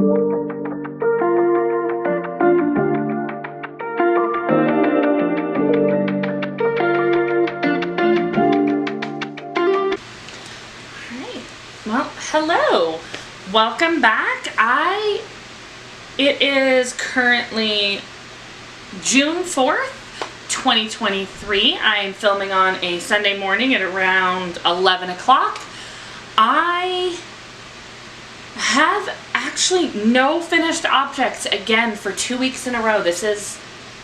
Well, hello. Welcome back. It is currently June 4th, 2023. I am filming on a Sunday morning at around 11 o'clock. I have actually no finished objects again for 2 weeks in a row. This is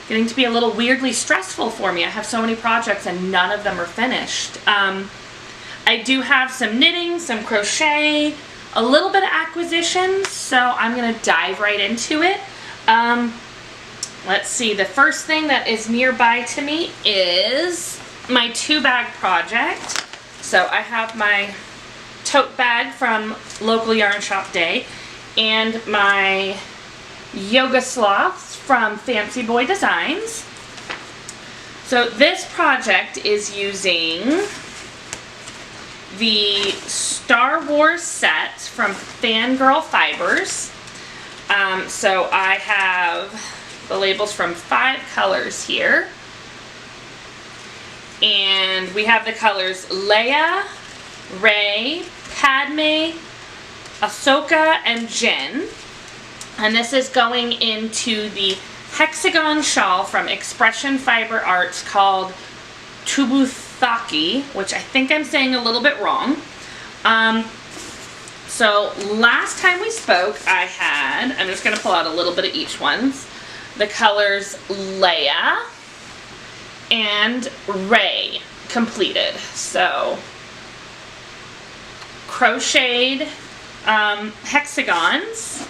getting to be a little weirdly stressful for me. I have so many projects and none of them are finished. I do have some knitting, some crochet, a little bit of acquisitions, so I'm going to dive right into it. Let's see, the first thing that is nearby to me is my 2-bag project. So I have my tote bag from local yarn shop day and my yoga sloths from Fancy Boy Designs. So this project is using the Star Wars set from FanGirl Fibers. So I have the labels from 5 colors here. And we have the colors Leia, Rey, Padme, Ahsoka, and Jyn. And this is going into the hexagon shawl from Expression Fiber Arts called Tubucake, which I think I'm saying a little bit wrong. So last time we spoke, I'm just going to pull out a little bit of each one. The colors Leia and Rey completed. So crocheted hexagons.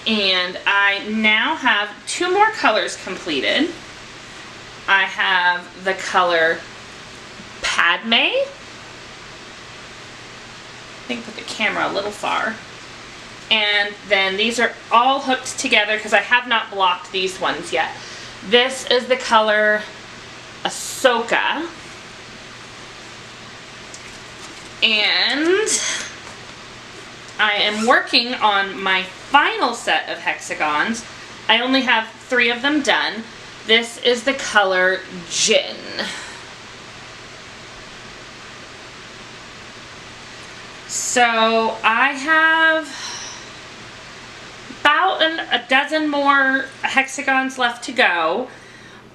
And I now have 2 more colors completed. I have the color Padme. I think put the camera a little far. And then these are all hooked together because I have not blocked these ones yet. This is the color Ahsoka. And I am working on my final set of hexagons. I only have 3 of them done. This is the color Jyn. So I have about a dozen more hexagons left to go.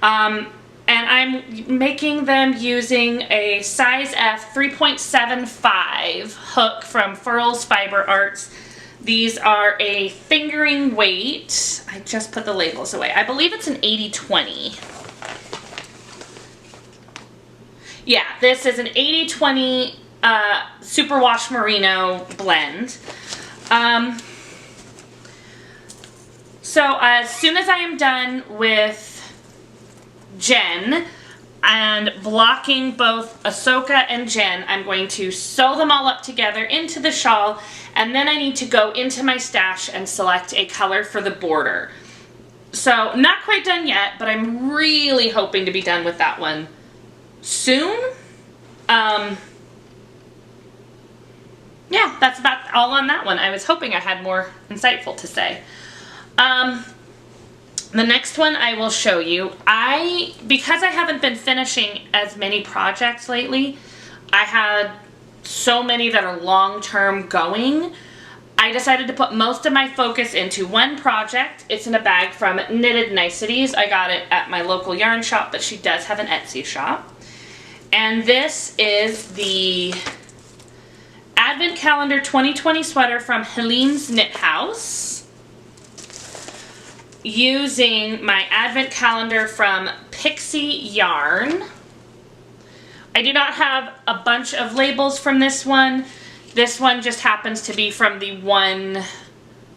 And I'm making them using a size F 3.75 hook from Furls Fiber Arts. These are a fingering weight. I just put the labels away. I believe it's an 80-20. Yeah, this is an 80-20 superwash merino blend. So as soon as I am done with Jyn and blocking both Ahsoka and Jyn, I'm going to sew them all up together into the shawl, and then I need to go into my stash and select a color for the border. So not quite done yet, but I'm really hoping to be done with that one soon. Yeah, that's about all on that one. I was hoping I had more insightful to say. The next one I will show you, because I haven't been finishing as many projects lately, I had so many that are long-term going, I decided to put most of my focus into one project. It's in a bag from Knitted Niceties. I got it at my local yarn shop, but she does have an Etsy shop. And this is the Advent Calendar 2020 sweater from Helene's Knit House, using my Advent Calendar from Pixie Yarn. I do not have a bunch of labels from this one. This one just happens to be from the one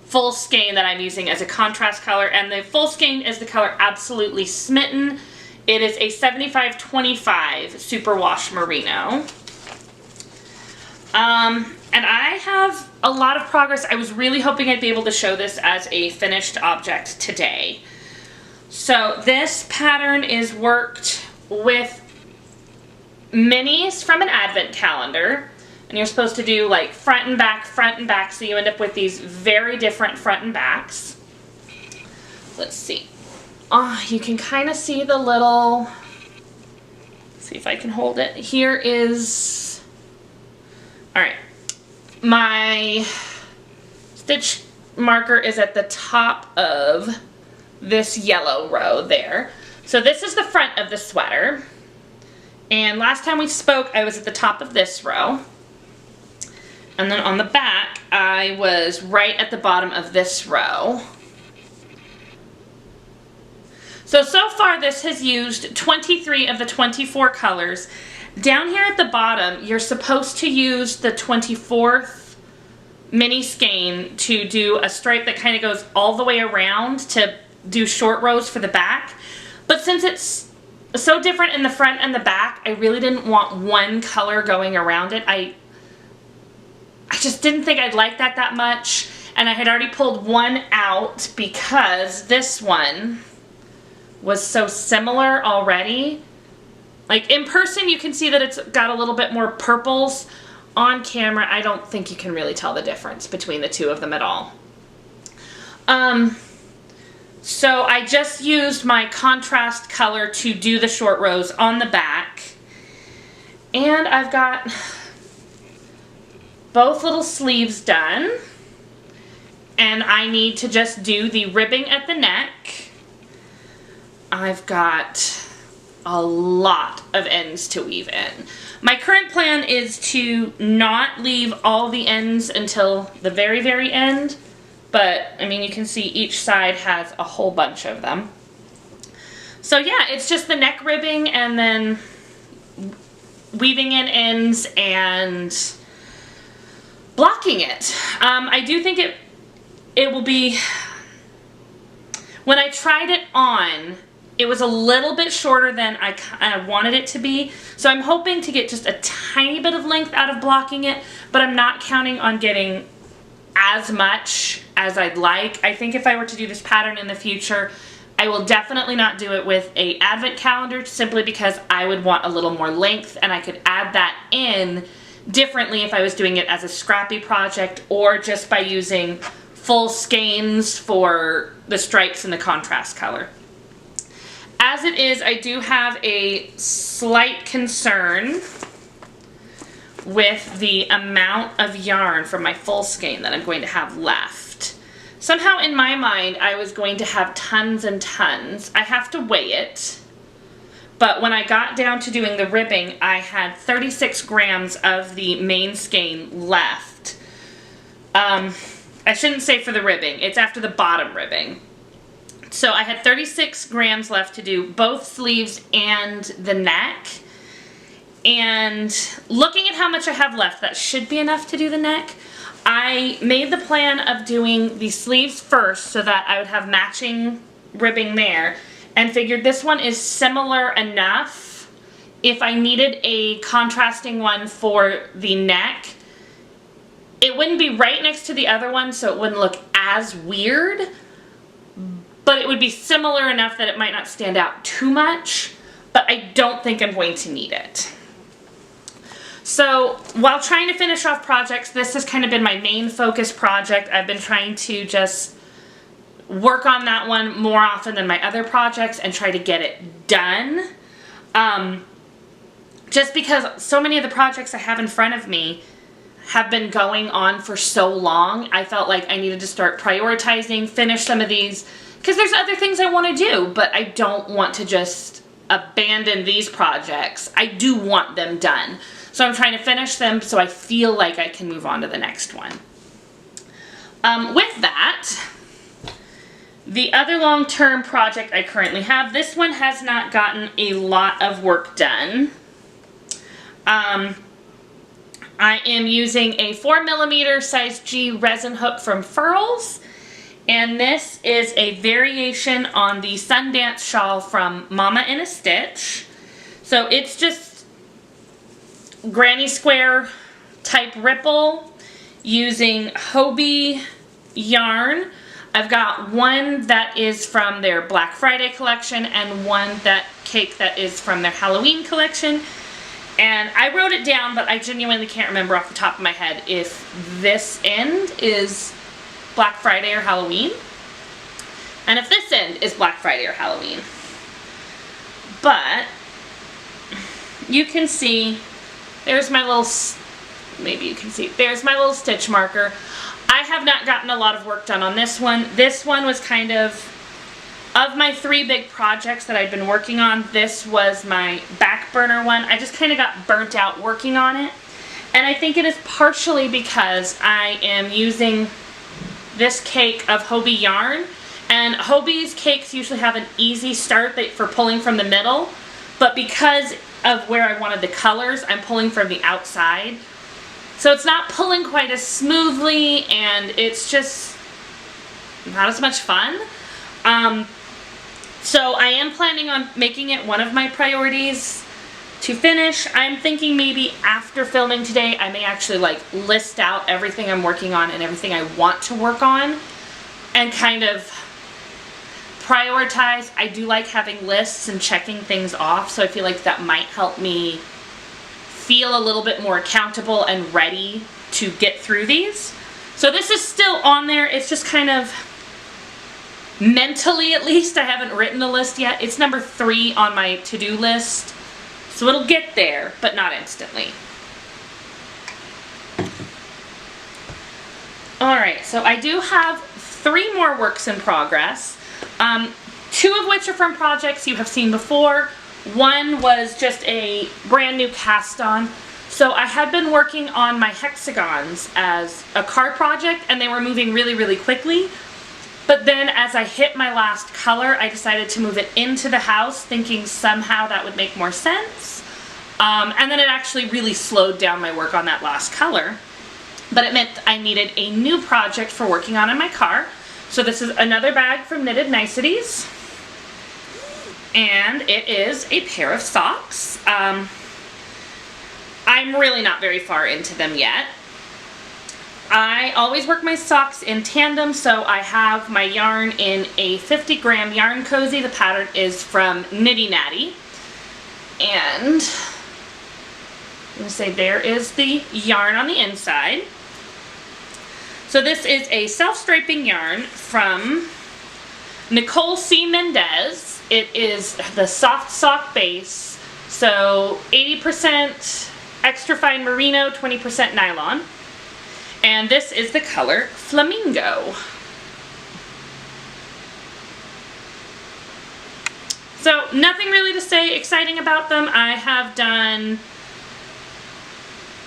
full skein that I'm using as a contrast color, and the full skein is the color Absolutely Smitten. It is a 75-25 superwash merino. And I have a lot of progress. I was really hoping I'd be able to show this as a finished object today. So this pattern is worked with minis from an Advent calendar, And you're supposed to do like front and back, so you end up with these very different front and backs. Let's see. You can kind of see the little, see if I can hold it. Here is, all right, my stitch marker is at the top of this yellow row there. So this is the front of the sweater. And last time we spoke, I was at the top of this row. And then on the back, I was right at the bottom of this row. So far this has used 23 of the 24 colors. Down here at the bottom, you're supposed to use the 24th mini skein to do a stripe that kind of goes all the way around to do short rows for the back. But since it's so different in the front and the back, I really didn't want one color going around it. I just didn't think I'd like that much, and I had already pulled one out because this one was so similar already. Like in person you can see that it's got a little bit more purples. On camera I don't think you can really tell the difference between the two of them at all. So I just used my contrast color to do the short rows on the back, and I've got both little sleeves done, and I need to just do the ribbing at the neck. I've got a lot of ends to weave in. My current plan is to not leave all the ends until the very, very end, but I mean you can see each side has a whole bunch of them. So yeah, it's just the neck ribbing and then weaving in ends and blocking it. I do think it will be, when I tried it on, it was a little bit shorter than I wanted it to be. So I'm hoping to get just a tiny bit of length out of blocking it, but I'm not counting on getting as much as I'd like. I think if I were to do this pattern in the future, I will definitely not do it with a advent calendar, simply because I would want a little more length, and I could add that in differently if I was doing it as a scrappy project or just by using full skeins for the stripes and the contrast color. As it is, I do have a slight concern with the amount of yarn from my full skein that I'm going to have left. Somehow in my mind, I was going to have tons and tons. I have to weigh it, but when I got down to doing the ribbing, I had 36 grams of the main skein left. I shouldn't say for the ribbing, it's after the bottom ribbing. So I had 36 grams left to do both sleeves and the neck. And looking at how much I have left, that should be enough to do the neck. I made the plan of doing the sleeves first so that I would have matching ribbing there, and figured this one is similar enough. If I needed a contrasting one for the neck, it wouldn't be right next to the other one, so it wouldn't look as weird. But it would be similar enough that it might not stand out too much, but I don't think I'm going to need it. So while trying to finish off projects, this has kind of been my main focus project. I've been trying to just work on that one more often than my other projects and try to get it done. Just because so many of the projects I have in front of me have been going on for so long, I felt like I needed to start prioritizing, finish some of these, because there's other things I want to do, but I don't want to just abandon these projects. I do want them done. So I'm trying to finish them so I feel like I can move on to the next one. With that, the other long-term project I currently have, this one has not gotten a lot of work done. I am using a 4mm size G resin hook from Furls. And this is a variation on the Sundance shawl from Mama in a Stitch. So it's just granny square type ripple using Hobbii Yarn. I've got one that is from their Black Friday collection and one that is from their Halloween collection. And I wrote it down, but I genuinely can't remember off the top of my head if this end is Black Friday or Halloween. And if this end is Black Friday or Halloween. But you can see, there's my little, maybe you can see, there's my little stitch marker. I have not gotten a lot of work done on this one. This one was kind of my 3 big projects that I'd been working on, this was my back burner one. I just kind of got burnt out working on it. And I think it is partially because I am using this cake of Hobbii yarn. And Hobbie's cakes usually have an easy start for pulling from the middle. But because of where I wanted the colors, I'm pulling from the outside. So it's not pulling quite as smoothly, and it's just not as much fun. So I am planning on making it one of my priorities to finish. I'm thinking maybe after filming today, I may actually like list out everything I'm working on and everything I want to work on and kind of prioritize. I do like having lists and checking things off, so I feel like that might help me feel a little bit more accountable and ready to get through these. So this is still on there. It's just kind of mentally, at least, I haven't written a list yet. It's number 3 on my to-do list. So it'll get there, but not instantly. Alright, so I do have 3 more works in progress. 2 of which are from projects you have seen before. One was just a brand new cast on. So I had been working on my hexagons as a card project, and they were moving really, really quickly. But then as I hit my last color, I decided to move it into the house, thinking somehow that would make more sense. And then it actually really slowed down my work on that last color. But it meant I needed a new project for working on in my car. So this is another bag from Knitted Niceties. And it is a pair of socks. I'm really not very far into them yet. I always work my socks in tandem, so I have my yarn in a 50-gram yarn cozy. The pattern is from Nitty Natty. And I'm going to say there is the yarn on the inside. So this is a self-striping yarn from Nicole C. Mendez. It is the soft sock base, so 80% extra fine merino, 20% nylon. And this is the color Flamingo. So nothing really to say exciting about them. I have done,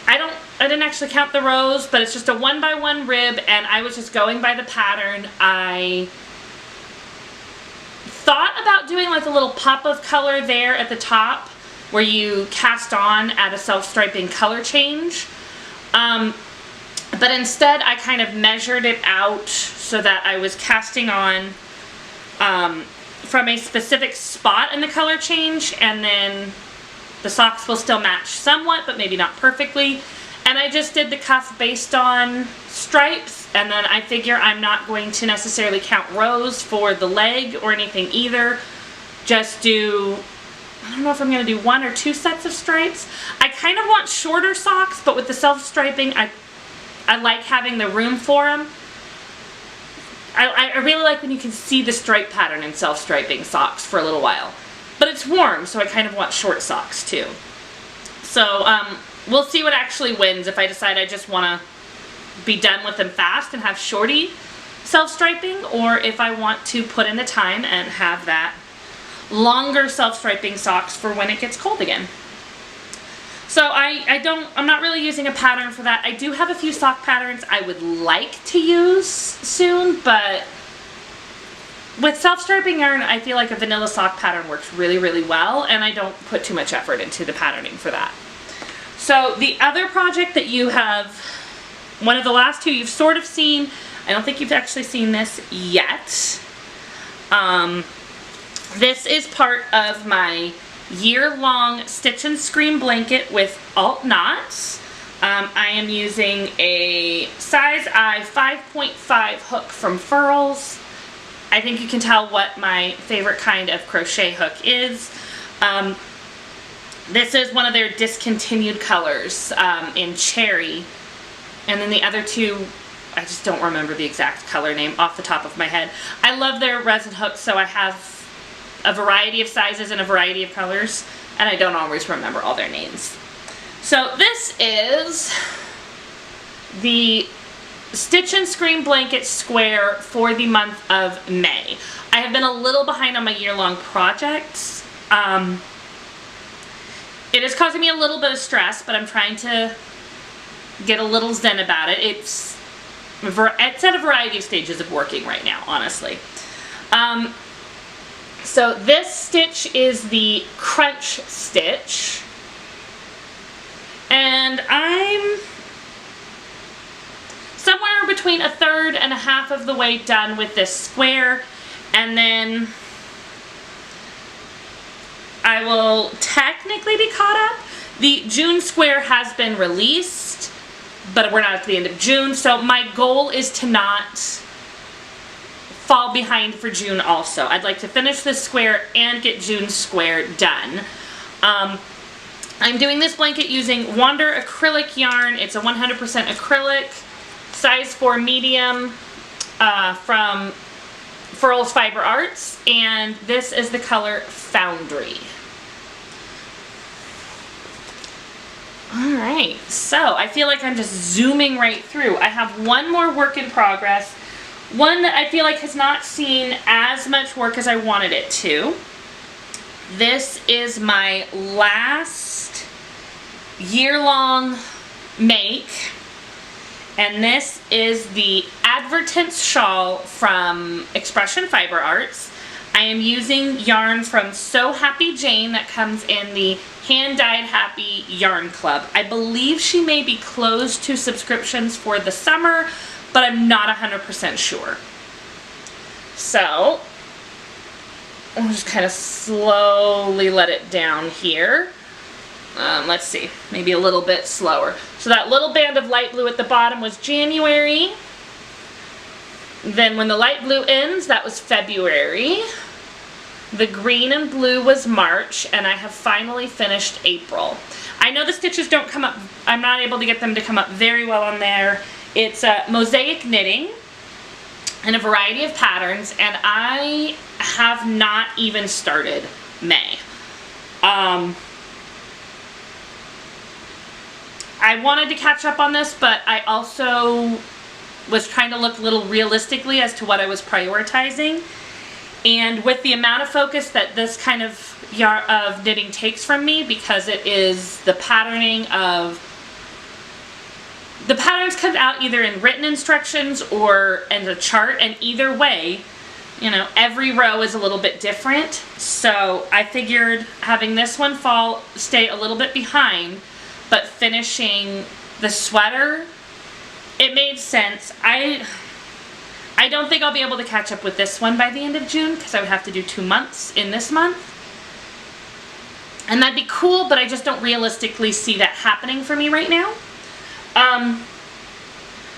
I didn't actually count the rows, but it's just a 1x1 rib, and I was just going by the pattern. I thought about doing like a little pop of color there at the top where you cast on at a self-striping color change. But instead I kind of measured it out so that I was casting on from a specific spot in the color change, and then the socks will still match somewhat, but maybe not perfectly. And I just did the cuff based on stripes, and then I figure I'm not going to necessarily count rows for the leg or anything either. Just do, I don't know if I'm going to do 1 or 2 sets of stripes. I kind of want shorter socks, but with the self-striping, I like having the room for them. I really like when you can see the stripe pattern in self-striping socks for a little while. But it's warm, so I kind of want short socks too. So we'll see what actually wins if I decide I just want to be done with them fast and have shorty self-striping, or if I want to put in the time and have that longer self-striping socks for when it gets cold again. So I'm not really using a pattern for that. I do have a few sock patterns I would like to use soon, but with self-striping yarn, I feel like a vanilla sock pattern works really, really well, and I don't put too much effort into the patterning for that. So the other project that you have, one of the last 2 you've sort of seen, I don't think you've actually seen this yet. This is part of my year-long Stitch and Scream blanket with alt knots. I am using a size I 5.5 hook from Furls. I think you can tell what my favorite kind of crochet hook is. This is one of their discontinued colors in cherry. And then the other two, I just don't remember the exact color name off the top of my head. I love their resin hooks, so I have a variety of sizes and a variety of colors, and I don't always remember all their names. So this is the Stitch and Scream Blanket Square for the month of May. I have been a little behind on my year-long projects. It is causing me a little bit of stress, but I'm trying to get a little zen about it. It's at a variety of stages of working right now, honestly. So this stitch is the Crunch Stitch. And I'm somewhere between a third and a half of the way done with this square. And then I will technically be caught up. The June square has been released, but we're not at the end of June, so my goal is to not fall behind for June also. I'd like to finish this square and get June's square done. I'm doing this blanket using Wander acrylic yarn. It's a 100% acrylic, size 4 medium, from Furls Fiber Arts, and this is the color Foundry. Alright, so I feel like I'm just zooming right through. I have one more work in progress, one that I feel like has not seen as much work as I wanted it to. This is my last year-long make, and this is the Advertence shawl from Expression Fiber Arts. I am using yarn from So Happy Jane that comes in the Hand Dyed Happy Yarn Club. I believe she may be closed to subscriptions for the summer, but I'm not 100% sure. So, I'll just kind of slowly let it down here. Let's see, maybe a little bit slower. So that little band of light blue at the bottom was January. Then when the light blue ends, that was February. The green and blue was March, and I have finally finished April. I know the stitches don't come up, I'm not able to get them to come up very well on there. It's mosaic knitting in a variety of patterns, and I have not even started May. I wanted to catch up on this, but I also was trying to look a little realistically as to what I was prioritizing. And with the amount of focus that this kind of knitting takes from me, because it is the patterning of, the patterns come out either in written instructions or in a chart, and either way, you know, every row is a little bit different. So I figured having this one stay a little bit behind, but finishing the sweater, it made sense. I don't think I'll be able to catch up with this one by the end of June, because I would have to do 2 months in this month. And that'd be cool, but I just don't realistically see that happening for me right now.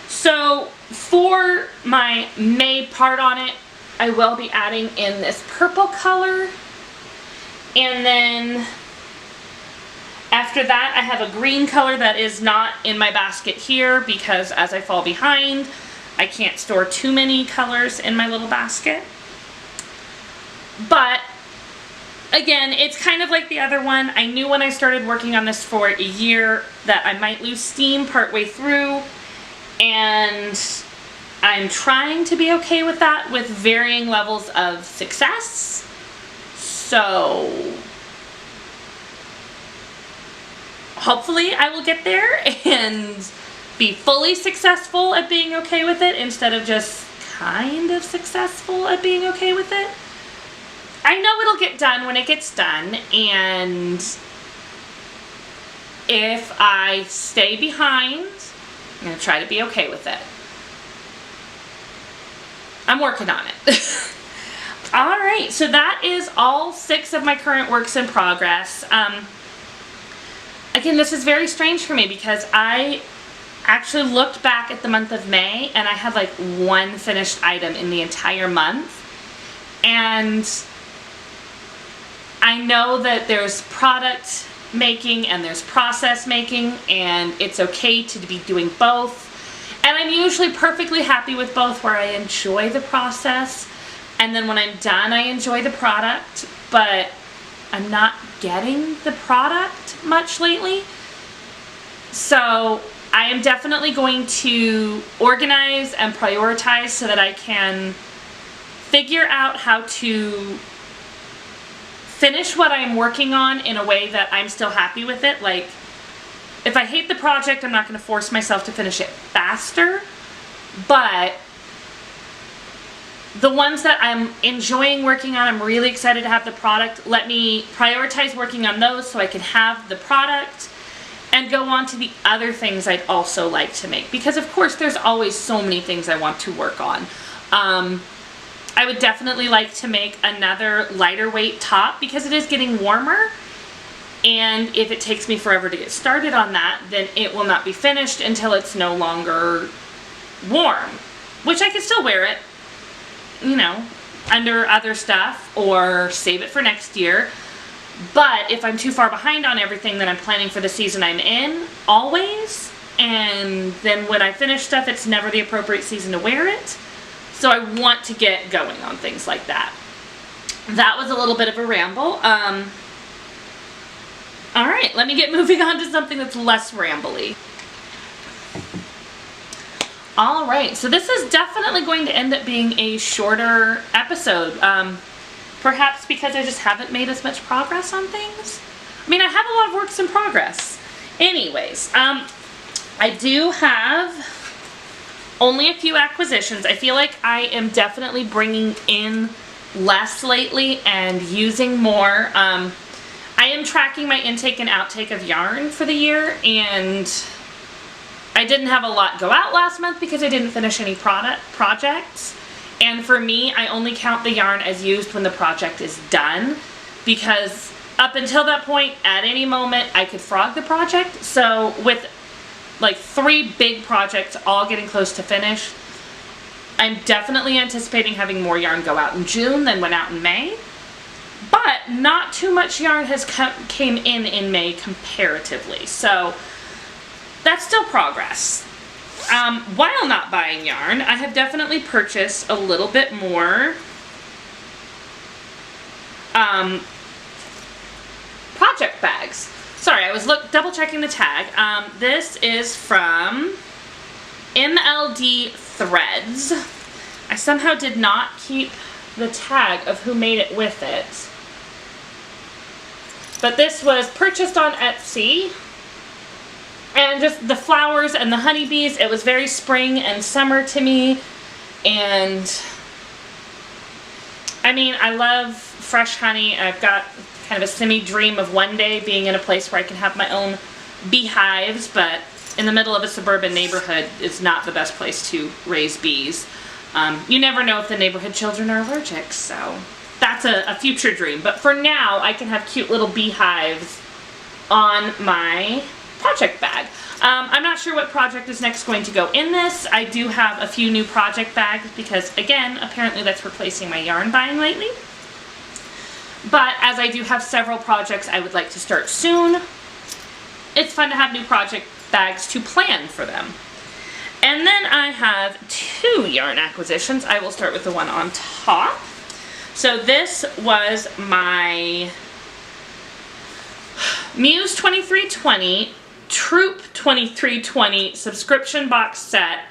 So for my May part on it, I will be adding in this purple color. And then after that, I have a green color that is not in my basket here, because as I fall behind, I can't store too many colors in my little basket. But again, it's kind of like the other one. I knew when I started working on this for a year that I might lose steam partway through, and I'm trying to be okay with that with varying levels of success. So hopefully I will get there and be fully successful at being okay with it instead of just kind of successful at being okay with it. I know it'll get done when it gets done, and if I stay behind, I'm going to try to be okay with it. I'm working on it. Alright, so that is all 6 of my current works in progress. Again, this is very strange for me because I actually looked back at the month of May and I had like 1 finished item in the entire month. And I know that there's product making and there's process making, and it's okay to be doing both. And I'm usually perfectly happy with both, where I enjoy the process, and then when I'm done I enjoy the product, but I'm not getting the product much lately. So I am definitely going to organize and prioritize so that I can figure out how to finish what I'm working on in a way that I'm still happy with it. Like, if I hate the project, I'm not going to force myself to finish it faster, but the ones that I'm enjoying working on, I'm really excited to have the product. Let me prioritize working on those so I can have the product and go on to the other things I'd also like to make. Because of course there's always so many things I want to work on. I would definitely like to make another lighter weight top because it is getting warmer. And if it takes me forever to get started on that, then it will not be finished until it's no longer warm. Which I can still wear it, you know, under other stuff or save it for next year. But if I'm too far behind on everything that I'm planning for the season I'm in, always, and then when I finish stuff, it's never the appropriate season to wear it. So I want to get going on things like that. That was a little bit of a ramble. All right, let me get moving on to something that's less rambly. All right, so this is definitely going to end up being a shorter episode. Perhaps because I just haven't made as much progress on things. I mean, I have a lot of works in progress. Anyways, I do have only a few acquisitions. I feel like I am definitely bringing in less lately and using more. I am tracking my intake and outtake of yarn for the year, and I didn't have a lot go out last month because I didn't finish any projects. And for me, I only count the yarn as used when the project is done, because up until that point, at any moment, I could frog the project. So with like 3 big projects all getting close to finish, I'm definitely anticipating having more yarn go out in June than went out in May. But not too much yarn has came in May comparatively. So that's still progress. While not buying yarn, I have definitely purchased a little bit more project bags. Sorry, I was double checking the tag. This is from MLD Threads. I somehow did not keep the tag of who made it with it. But this was purchased on Etsy. And just the flowers and the honeybees, it was very spring and summer to me. And I mean, I love fresh honey. I've got kind of a semi-dream of one day being in a place where I can have my own beehives, but in the middle of a suburban neighborhood is not the best place to raise bees. You never know if the neighborhood children are allergic, so that's a future dream. But for now, I can have cute little beehives on my project bag. I'm not sure what project is next going to go in this. I do have a few new project bags because, again, apparently that's replacing my yarn buying lately. But as I do have several projects I would like to start soon, it's fun to have new project bags to plan for them. And then I have 2 yarn acquisitions. I will start with the one on top. So this was my Muse 2320 Troop 2320 subscription box set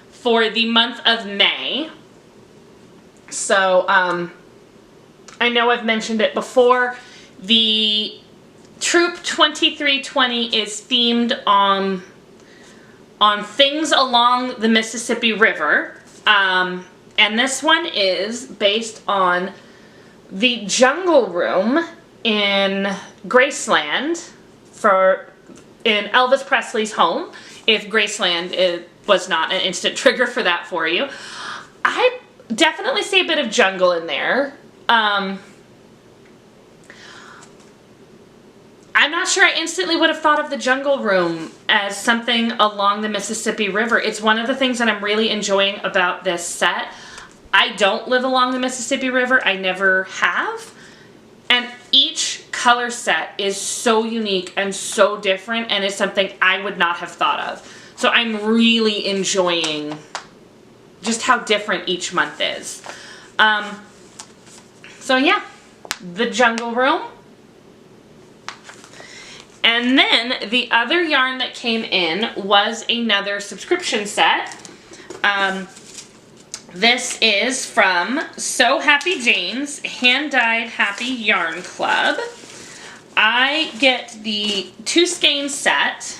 for the month of May. So, I know I've mentioned it before. The Troop 2320 is themed on things along the Mississippi River. And this one is based on the Jungle Room in Graceland in Elvis Presley's home, if Graceland was not an instant trigger for that for you. I definitely see a bit of jungle in there. I'm not sure I instantly would have thought of the Jungle Room as something along the Mississippi River. It's one of the things that I'm really enjoying about this set. I don't live along the Mississippi River. I never have. And each color set is so unique and so different, and is something I would not have thought of. So I'm really enjoying just how different each month is. So yeah, the Jungle Room. And then the other yarn that came in was another subscription set. This is from So Happy Jane's Hand-Dyed Happy Yarn Club. I get the 2 skein set.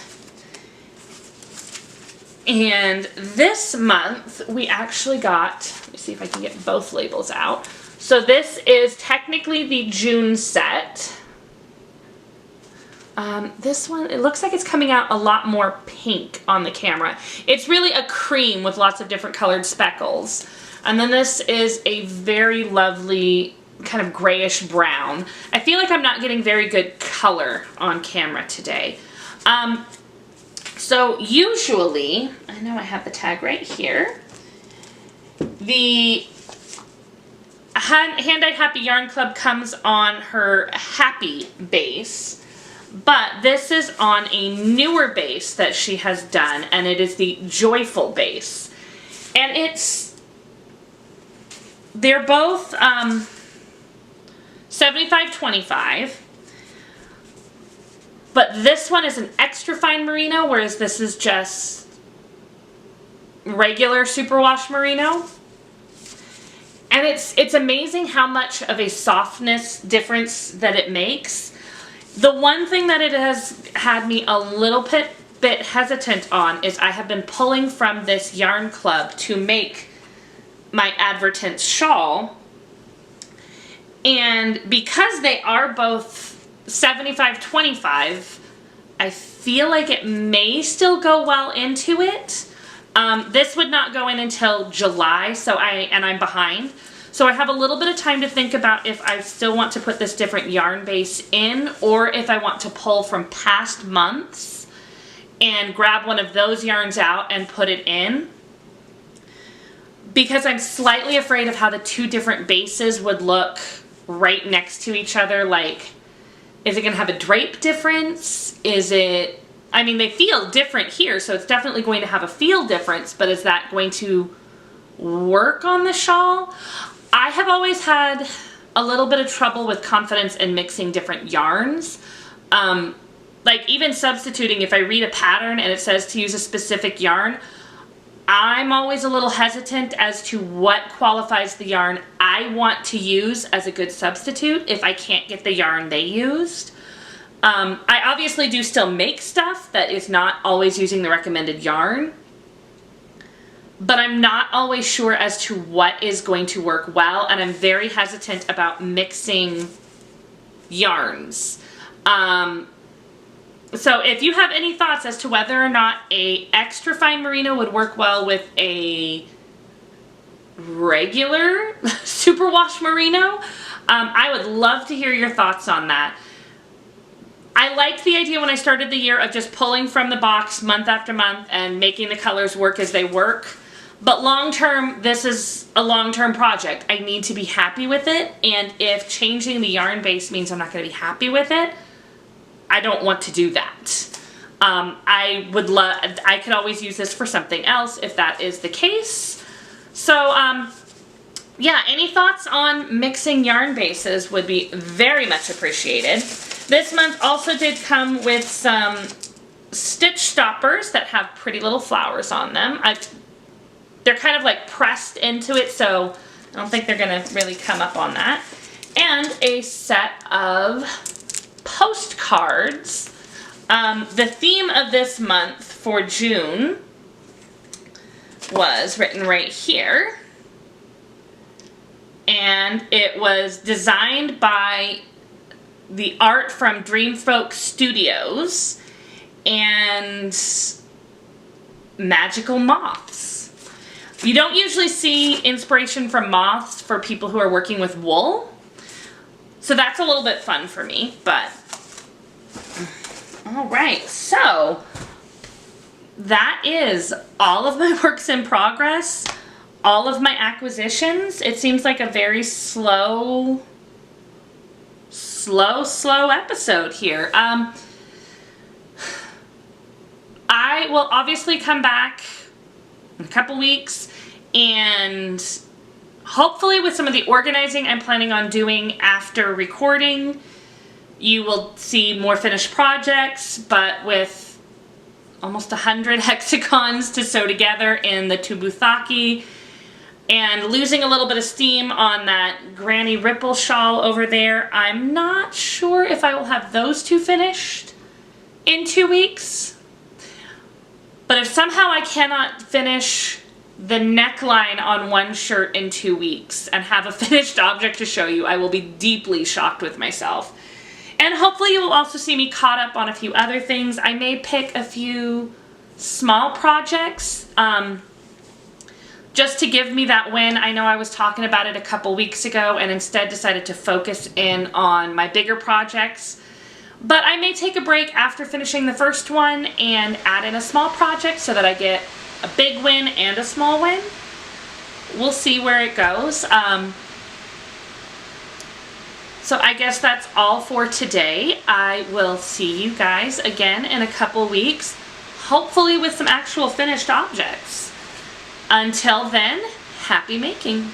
And this month we actually got, let me see if I can get both labels out. So this is technically the June set. This one, it looks like it's coming out a lot more pink on the camera. It's really a cream with lots of different colored speckles. And then this is a very lovely kind of grayish brown. I feel like I'm not getting very good color on camera today. So usually, I know I have the tag right here, the Hand-Dyed Happy Yarn Club comes on her Happy base, but this is on a newer base that she has done, and it is the Joyful base. And they're both 75/25. But this one is an extra fine merino, whereas this is just regular superwash merino. And it's amazing how much of a softness difference that it makes. The one thing that it has had me a little bit hesitant on is I have been pulling from this yarn club to make my Advertence shawl. And because they are both 75/25, I feel like it may still go well into it. This would not go in until July, and I'm behind. So I have a little bit of time to think about if I still want to put this different yarn base in, or if I want to pull from past months and grab one of those yarns out and put it in. Because I'm slightly afraid of how the 2 different bases would look right next to each other. Like, is it going to have a drape difference? I mean, they feel different here, so it's definitely going to have a feel difference, but is that going to work on the shawl? I have always had a little bit of trouble with confidence in mixing different yarns. Like, even substituting, if I read a pattern and it says to use a specific yarn, I'm always a little hesitant as to what qualifies the yarn I want to use as a good substitute if I can't get the yarn they used. I obviously do still make stuff that is not always using the recommended yarn, but I'm not always sure as to what is going to work well, and I'm very hesitant about mixing yarns. So if you have any thoughts as to whether or not a extra fine merino would work well with a regular superwash merino, I would love to hear your thoughts on that. I liked the idea when I started the year of just pulling from the box month after month and making the colors work as they work. But long term, this is a long-term project. I need to be happy with it, and if changing the yarn base means I'm not going to be happy with it, I don't want to do that. I could always use this for something else if that is the case. So, yeah, any thoughts on mixing yarn bases would be very much appreciated. This month also did come with some stitch stoppers that have pretty little flowers on them. They're kind of like pressed into it, so I don't think they're gonna really come up on that. And a set of postcards. The theme of this month for June was written right here, and it was designed by the art from Dreamfolk Studios and Magical Moths. You don't usually see inspiration from moths for people who are working with wool, so that's a little bit fun for me, but all right, so that is all of my works in progress, all of my acquisitions. It seems like a very slow slow episode here. I will obviously come back in a couple weeks and hopefully with some of the organizing I'm planning on doing after recording. You will see more finished projects, but with almost 100 hexagons to sew together in the Tubucake and losing a little bit of steam on that Granny Ripple shawl over there. I'm not sure if I will have those two finished in 2 weeks. But if somehow I cannot finish the neckline on one shirt in 2 weeks and have a finished object to show you, I will be deeply shocked with myself. And hopefully you will also see me caught up on a few other things. I may pick a few small projects just to give me that win. I know I was talking about it a couple weeks ago and instead decided to focus in on my bigger projects. But I may take a break after finishing the first one and add in a small project so that I get a big win and a small win. We'll see where it goes. So I guess that's all for today. I will see you guys again in a couple weeks, hopefully with some actual finished objects. Until then, happy making.